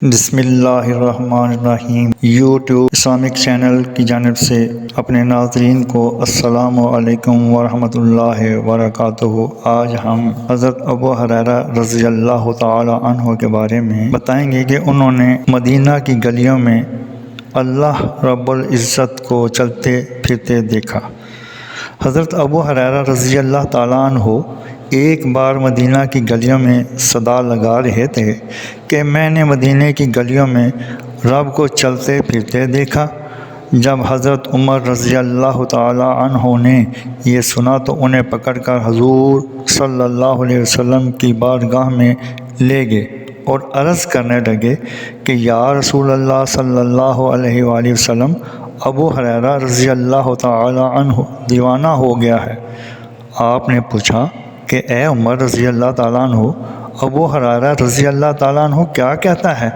بسم اللہ الرحمن الرحیم۔ یوٹیوب اسلامک چینل کی جانب سے اپنے ناظرین کو السلام علیکم ورحمۃ اللہ وبرکاتہ۔ آج ہم حضرت ابو ہریرہ رضی اللہ تعالی عنہ کے بارے میں بتائیں گے کہ انہوں نے مدینہ کی گلیوں میں اللہ رب العزت کو چلتے پھرتے دیکھا۔ حضرت ابو ہریرہ رضی اللہ تعالیٰ عنہ ایک بار مدینہ کی گلیوں میں صدا لگا رہے تھے کہ میں نے مدینہ کی گلیوں میں رب کو چلتے پھرتے دیکھا۔ جب حضرت عمر رضی اللہ تعالیٰ عنہ نے یہ سنا تو انہیں پکڑ کر حضور صلی اللہ علیہ وسلم کی بارگاہ میں لے گئے اور عرض کرنے لگے کہ یا رسول اللہ صلی اللہ علیہ وآلہ وسلم، ابو ہریرہ رضی اللہ تعالیٰ عنہ دیوانہ ہو گیا ہے۔ آپ نے پوچھا کہ اے عمر رضی اللہ تعالیٰ عنہ، ابو ہریرہ رضی اللہ تعالیٰ عنہ کیا کہتا ہے؟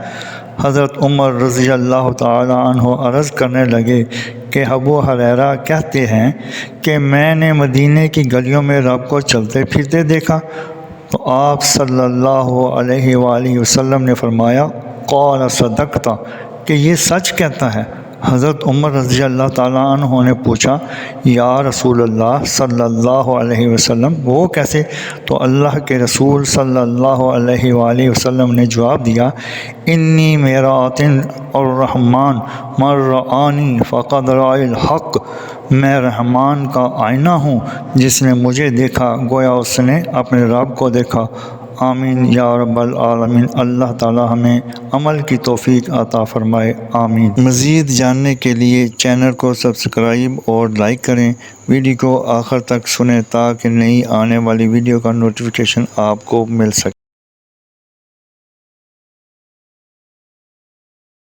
حضرت عمر رضی اللہ تعالیٰ عنہ عرض کرنے لگے کہ ابو ہریرہ کہتے ہیں کہ میں نے مدینہ کی گلیوں میں رب کو چلتے پھرتے دیکھا۔ تو آپ صلی اللہ علیہ وآلہ وسلم نے فرمایا قال صدقت، کہ یہ سچ کہتا ہے۔ حضرت عمر رضی اللہ تعالیٰ عنہ نے پوچھا یا رسول اللہ صلی اللہ علیہ وسلم، وہ کیسے؟ تو اللہ کے رسول صلی اللہ علیہ وآلہ وسلم نے جواب دیا انی میرات الرحمن من رآنی فقد رأى الحق، میں رحمان کا آئینہ ہوں، جس نے مجھے دیکھا گویا اس نے اپنے رب کو دیکھا۔ آمین یا رب العالمین۔ اللہ تعالی ہمیں عمل کی توفیق عطا فرمائے، آمین۔ مزید جاننے کے لیے چینل کو سبسکرائب اور لائک کریں، ویڈیو کو آخر تک سنیں تاکہ نئی آنے والی ویڈیو کا نوٹیفیکیشن آپ کو مل سکے۔